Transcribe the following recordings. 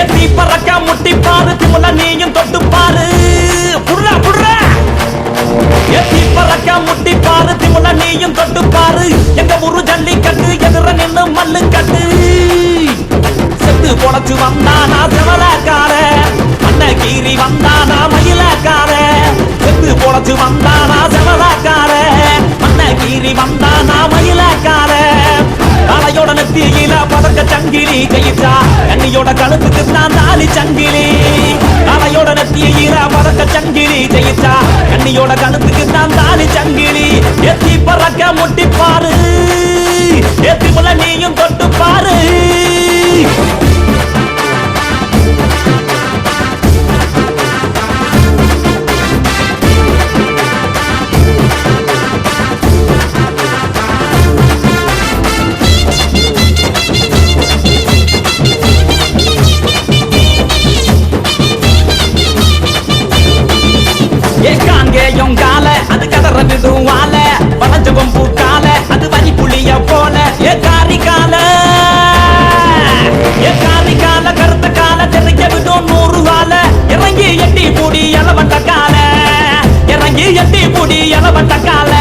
எத்தி பறக்க முட்டி பாரு திமுல நீயும் தொட்டு பாரு புர்ரா புர்ரா எத்தி பறக்க முட்டி பாரு திமுல நீயும் தொட்டு பாரு எங்க ஊரு ஜல்லிக்கட்டு எதிர நின்னு மல்லு கட்டு செத்து பொழைச்சு வந்தானா செவலக்கார அன்னகீரி வந்தானா மயிலக்கார செத்து பொழைச்சு வந்தானா செவலக்கார அன்னகீரி வந்தானா மயிலக்கார காலையோட நெத்தியில பதக்க சங்கிலி கையிட்டா கண்ணியோட கழுத்துக்கு நான் தாலி சங்கிலி காலையோட நெத்தியில பதக்க சங்கிலி கையிட்டா கண்ணியோட கழுத்துக்கு நான் தாலி சங்கிலி எத்தி பறக்க முட்டி பாரு எத்தி முல நீயும் தொட்டு பாரு கால அது கதற விடுவால வளைஞ்ச கொம்பு கால அது வரி புளிய போல ஏ காரி கால கருத்த கால தெரிய விடும் 100 வால இறங்கி எட்டி பூடி இளவட்ட கால இறங்கி எட்டி பூடி இளவட்ட கால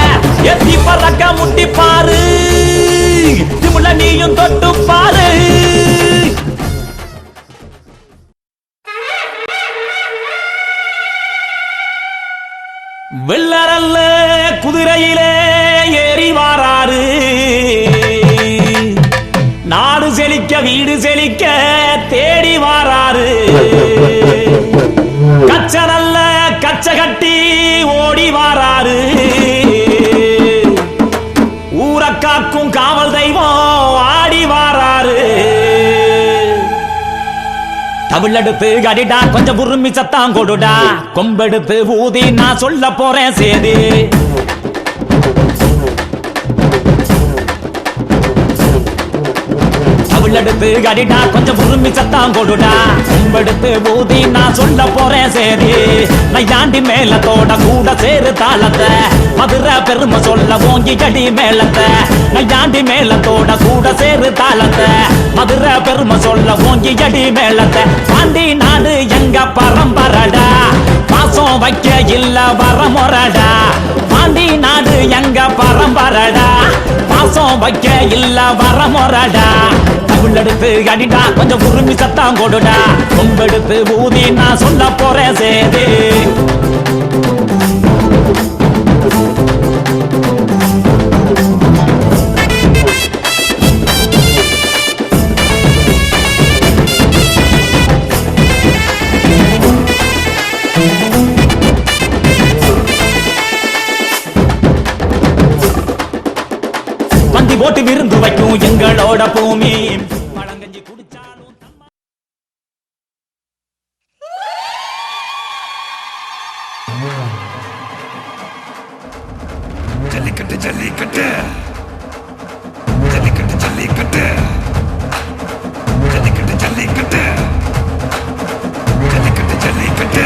எத்தி பறக்க முட்டி பாரு திமுல நீயும் தொட்டு பாரு வெள்ளரல்ல குதிரையிலே ஏறி வாராரு நாடு செழிக்க வீடு செழிக்க தேடி வாராரு கச்ச நல்ல கச்ச கட்டி ஓடி வாராரு ஊரை காக்கும் காவல் தெய்வம் ஆடி வாராரு தமிழெடுத்து கடிடா கொஞ்சம் உருமி சத்தம் கொடுடா கொம்பெடுத்து ஊதி நான் சொல்ல போறேன் சேதி தமிழெடுத்து கடிடா கொஞ்சம் உருமி சத்தம் கொடுடா கொம்பெடுத்து ஊதி நான் சொல்ல போறேன் சேதி நையாண்டி மேலத்தோட கூட சேரு தாளத்தை மதுரை பெருமை சொல்ல ஓங்கி கடி மேலத்தை நையாண்டி மேலத்தோட கூட சேரு தாளத்தை மதுரை பெருமை சொல்ல ஓங்கி அடி மேலத்தை பாண்டி நாடு எங்க பரம்பரடா பாசம் வைக்க இல்ல வரமுறடா பாண்டி நாடு எங்க பரம்பரடா பாசம் வைக்க இல்ல வரமுறடா தமிழெடுத்து அடிடா கொஞ்சம் உருமி சத்தம் கொடுடா கொம்பெடுத்து ஊதி நான் சொல்ல போறேன் சேதி பந்தி போட்டு விருந்து வைக்கும் எங்களோட பூமி பழங்கஞ்சி குடிச்சாலும் ஜல்லிக்கட்டு ஜல்லிக்கட்டு ஜல்லிக்கட்டு ஜல்லிக்கட்டு ஜல்லிக்கட்டு ஜல்லிக்கட்டு ஜல்லிக்கட்டு ஜல்லிக்கட்டு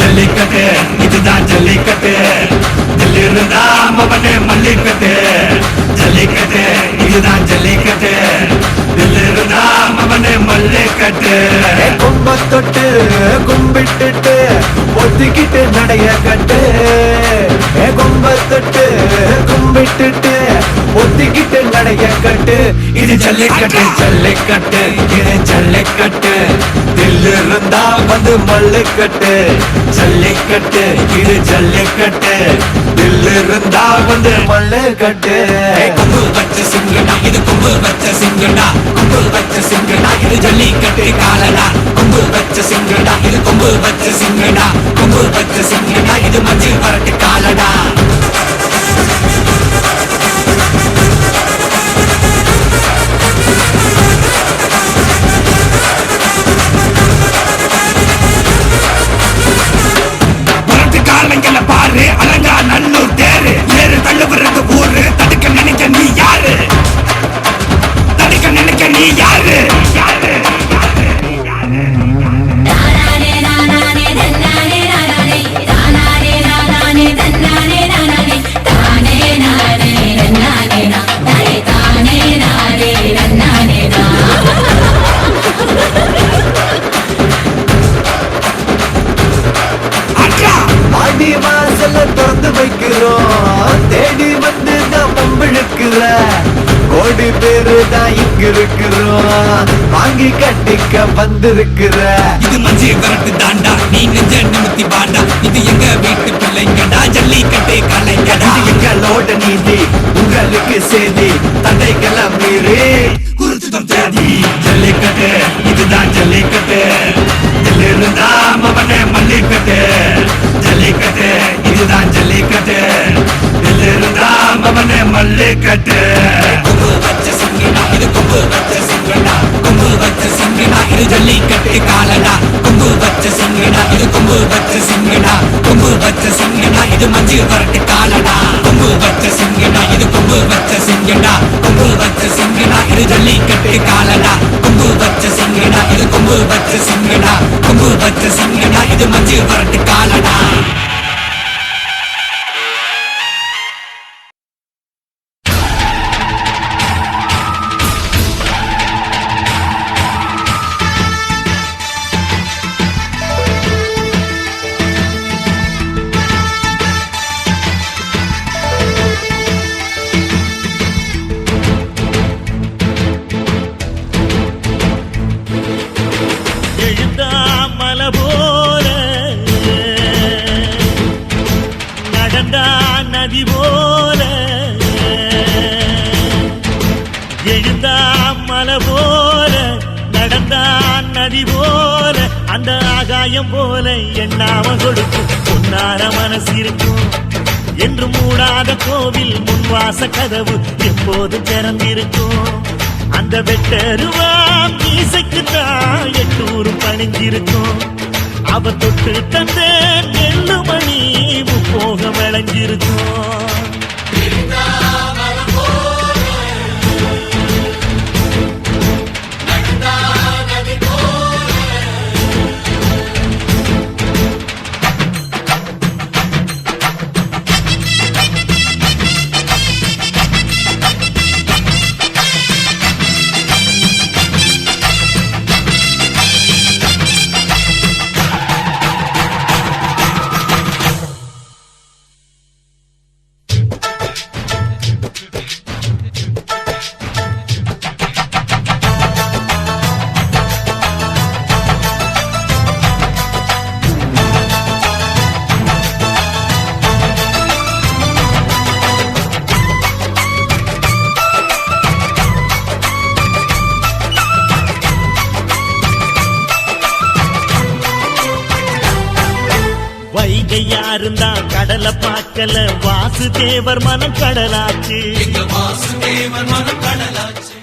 ஜல்லிக்கட்டு இதுதான் ஜல்லிக்கட்டு தில்லிருந்தா மவனே மல்லிக்கட்டு ஜல்லிக்கட்டு இதுதான் ஜல்லிக்கட்டு தில்லிருந்தா மவனே மல்லிக்கட்டு கும்ப தொட்டு கும்பிட்டுட்டு ஒத்திக்கிட்டு நடைய கட்டு கும்ப தொட்டு கும்பிட்டுட்டு ஒத்திக்கிட்டு நடைய கட்டு இது ஜல்லிக்கட்டு ஜல்லிக்கட்டு இது ஜல்லிக்கட்டு தில்லிருந்தா வந்து மல்லுக்கட்டு ஜல்லிக்கட்டு இது ஜல்லிக்கட்டு தில்லிருந்தா வந்து மல்லுக்கட்டு கொம்பு வச்ச சிங்கடா இது கொம்பு வச்ச சிங்கடா கொம்பு வச்ச சிங்கடா இது ஜல்லிக்கட்டு காலடா கொம்பு வச்ச சிங்கடா இது கொம்பு வச்ச சிங்கடா கொம்பு வச்ச சிங்கடா இது மஞ்சள் வரட்டு காலடா வரட்டு கால இருக்கிறோம் வாங்கி கட்டிக்க வந்திருக்கிற இது மஞ்சு விரட்டு தாண்டா நீ நெஞ்ச நிமித்தி பாண்டா இது எங்க வீட்டு பிள்ளைங்கடா ஜல்லிக்கட்டு கலைஞடா இது எங்களோட நீதி உங்களுக்கு செய்தி தடைகளை மீறி குறிச்சுதம் தேதி ஜல்லிக்கட்டு இதுதான் ஜல்லிக்கட்டு இதிலிருந்தா மவனே மல்லிக்கட்டு ஜல்லிக்கட்டு இதுதான் ஜல்லிக்கட்டு இதிலிருந்தா மவனே மல்லிக்கட்டு கொம்பு வச்ச சிங்கடா இது கொம்பு வச்ச சிங்கடா கொம்பு வச்ச சிங்கடா இது ஜல்லிக்கட்டு காலடா கொம்பு வச்ச சிங்கடா இது கொம்பு வச்ச சிங்கடா கொம்பு வச்ச சிங்கடா இது மஞ்சு வரட்டு காலடா கொம்பு வச்ச சிங்கடா இது கொம்பு வச்ச சிங்கடா கொம்பு வச்ச சிங்கடா இது ஜல்லிக்கட்டு காலடா கொம்பு வச்ச சிங்கடா இது கொம்பு வச்ச சிங்கடா கொம்பு வச்ச சிங்கடா இது மஞ்சு வரட்டு காலடா எழுந்தாமல போல நடந்தா நதி போல எழுந்தாமல போல நடந்தா நதி போல அந்த ஆகாயம் போல எண்ணாம கொடுக்கும் பொன்னார மனசு இருக்கும் என்று மூடாத கோவில் முன்வாச கதவு எப்போது திறந்திருக்கும் அந்த வெட்டருவா மீசைக்கு தான் எட்டூரும் பணிஞ்சிருக்கும் அவ தொட்டு தந்த நெல்லு மணி முப்போக விளைஞ்சிருக்கும் வைகையாருந்தா கடலை பார்க்கல வாசுதேவர் மனம் கடலாச்சு வாசுதேவன் மனம் கடலாச்சு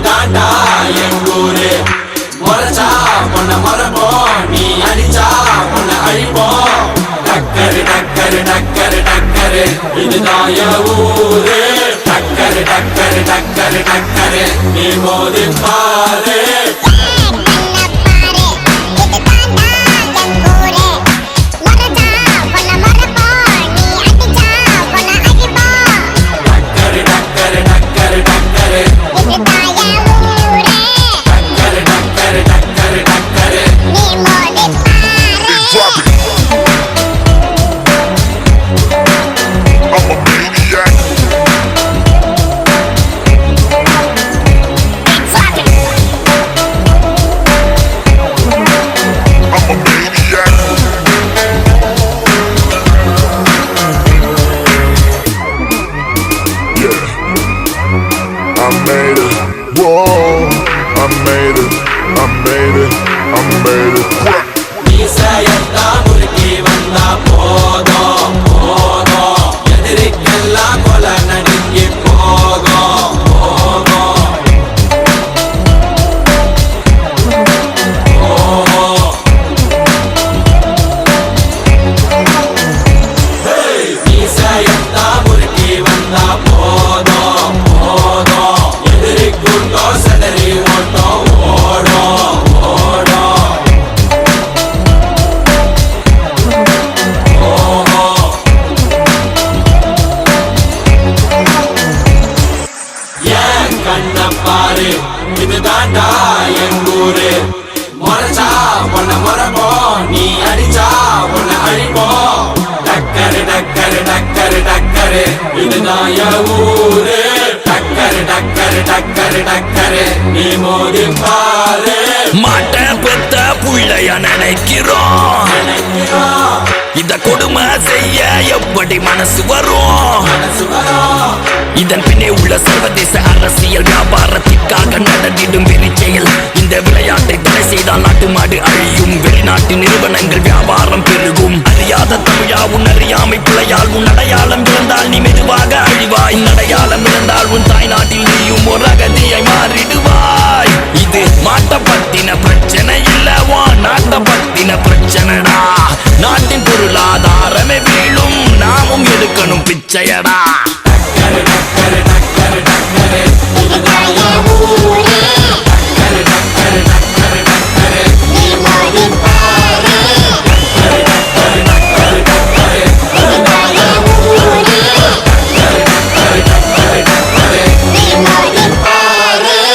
இதுதாண்டா எங்கூரு முறைச்சா உன்னை மறப்போம் நீ அடிச்சா உன்னை அழிப்போம் டக்கரு டக்கரு டக்கரு டக்கரு இதுதான் என் ஊரு டக்கரு டக்கரு டக்கரு டக்கரு நீ மோதி பாரு இதுதாண்டா எங்கூரு முறைச்சா உன்னை மறப்போம் நீ அடிச்சா உன்னை அழிப்போம் டக்கரு டக்கரு டக்கரு டக்கரு இதுதான் என் ஊரு டக்கரு டக்கரு டக்கரு டக்கரு நீ மோதி பாரு மாட்ட பெத்த புள்ளைய நினைக்கிறோம் இத கொடுமை செய்ய எப்படி மனசு வரும் இதன் பின்னே உள்ள சர்வதேச அரசியல் வியாபாரத்திற்காக நடந்திடும் வெறிச்செயல் இந்த விளையாட்டை தடை செய்தால் நாட்டு மாடு அழியும் வெளிநாட்டு நிறுவனங்கள் வியாபாரம் பெருகும் அறியாத தமிழா உன் அறியாமை பிள்ளையால் உன் அடையாளம் இழந்தால் நீ மெதுவாக அழிவாய் அடையாளம் இழந்தால் உன் தாய் நாட்டில் நீயும் ஒரு அகதியை மாறிடுவாய் இது மாட்ட பத்தின பிரச்சனை இல்லவா நாட்ட பத்தின பிரச்சனைடா நாட்டின் பொருளாதாரமே வீழும் நாமும் எடுக்கணும் பிச்சையடா டக்கரு டக்கரு டக்கரு டக்கரு இதுதான் என் ஊரு டக்கரு டக்கரு டக்கரு டக்கரு நீ மோதி பாரு டக்கரு டக்கரு டக்கரு டக்கரு இதுதான் என் ஊரு டக்கரு டக்கரு டக்கரு டக்கரு நீ மோதி பாரு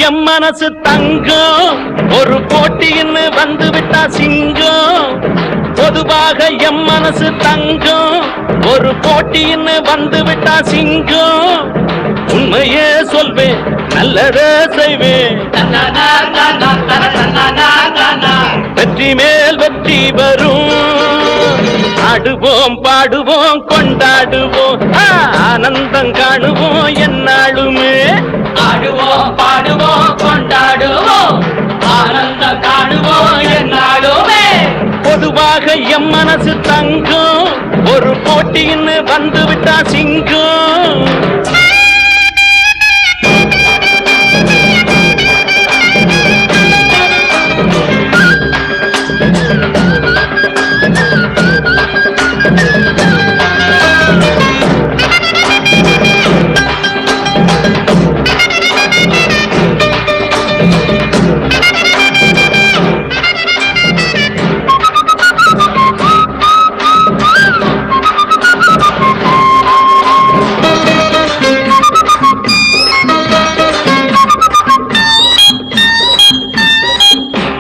எம் மனசு தங்கம் ஒரு போட்டின்னு வந்து விட்டா சிங்கம் பொதுவாக எம் மனசு தங்கம் ஒரு போட்டின்னு வந்து விட்டா சிங்கம் உண்மையே சொல்வேன் நல்லதே செய்வேன் வெற்றி மேல் வெற்றி வரும் ஆடுவோம் பாடுவோம் கொண்டாடுவோம் ஆனந்தம் காணுவோம் என்னாலுமே ஆடுவோம் பாடுவோம் கொண்டாடுவோம் ஆனந்தம் காணுவோம் என்னாலுமே பொதுவாக எம் மனசு தங்கம் ஒரு போட்டின்னு வந்து விட்டா சிங்கம்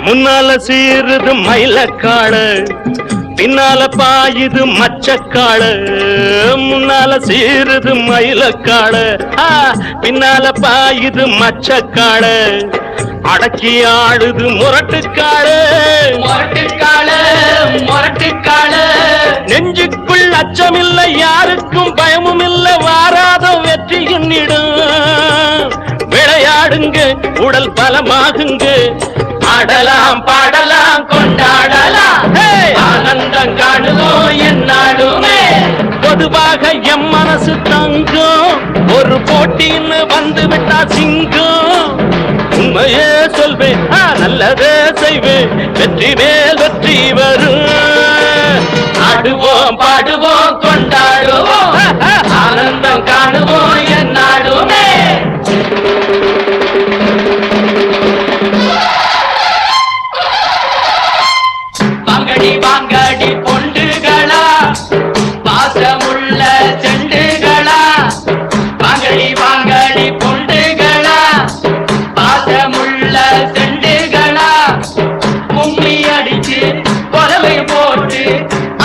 முன்னால சீருது மயிலக்காடு பின்னால பாயுது மச்சக்காள முன்னால சீருது மயிலக்காள பின்னால பாயுது மச்சக்காள அடக்கி ஆடுது முரட்டுக்காள முரட்டுக்காள நெஞ்சுக்குள் அச்சமில்லை யாருக்கும் பயமும் இல்லை வாராத வெற்றி என்னிடும் விளையாடுங்க உடல் பலமாகுங்க ஆடலாம் பாடலாம் கொண்டாடலாம் ஆனந்தம் காணுவோம் என்னாலுமே பொதுவாக எம் மனசு தங்கம் ஒரு போட்டின்னு வந்து விட்டா சிங்கம் உண்மையே சொல்வேன் நல்லதே செய்வேன் வெற்றி மேல் வெற்றி வரும் ஆடுவோம் பாடுவோம் கொண்டாடுவோம் ஆனந்தம் காணுவோம் என்னாலுமே வாங்கடி வாங்கடி பொண்டுகளா பாசமுள்ள செண்டுகளா வாங்கடி வாங்கடி பொண்டுகளா பாசமுள்ள செண்டுகளா கும்மி அடிச்சு கொலவை போட்டு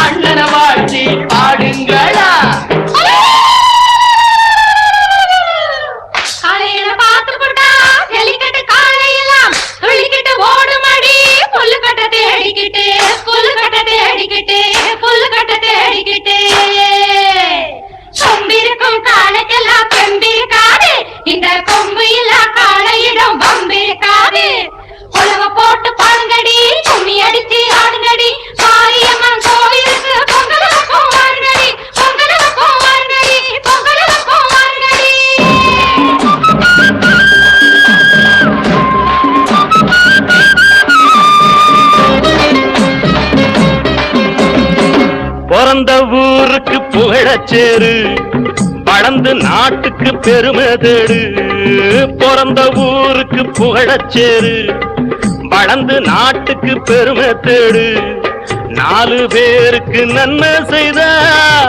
அண்ணனை வாழ்த்தி பாடுங்களா காலையில பார்த்து போட்டா ஜல்லிக்கட்டு காலையெல்லாம் துள்ளிக்கிட்டு ஓடுமடி புல்லுக்கட்டை தேடிக்கிட்டு புல்லுக்கட்டை தேடிக்கிட்டு சொம்பிருக்கும் காலைக்கெல்லாம் பெம்பிருக்காது இந்த கொம்பு இல்ல காலையிடம் பம்பிருக்காது உலக போட்டு பாடுங்கடி கும்மி அடிச்சு ஆடுங்கடி மாரியம்மன் கோயிலுக்கு பொங்கலுக்கும் வாருங்கடி பொங்கலுக்கும் வாருங்கடி பொங்கலுக்கும் வாருங்கடி பிறந்த ஊருக்கு புகழச்சேரு வளர்ந்து நாட்டுக்கு பெருமை தேடு பிறந்த ஊருக்கு புகழச்சேரு வளர்ந்து நாட்டுக்கு பெருமை தேடு 4 பேருக்கு நன்மை செய்த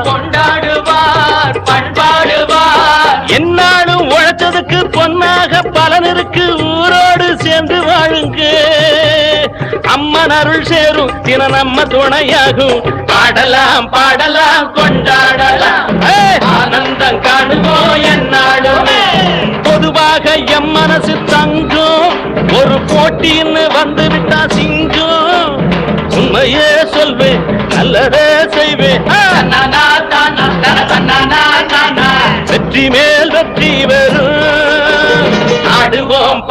கொண்டாடுவார் பண்பாடுவார் என்னாலும் உழைச்சதுக்கு பொன்னாக பலன் இருக்கு ஊரோடு சேர்ந்து வாழுங்க அம்மன் அருள் சேரும் தின நம்ம துணையாகும் பாடலாம் பாடலாம் கொண்டாடலாம் ஆனந்தம் காணுவோம் என்னாலுமே பொதுவாக எம் மனசு தங்கம் ஒரு போட்டின்னு வந்து விட்டா சிங்கம் உண்மையே சொல்வேன் நல்லதே செய்வேன் தன்னானா தானா தன்னானா தானா வெற்றி மேல் வெற்றி வரும் ஆடுவோம்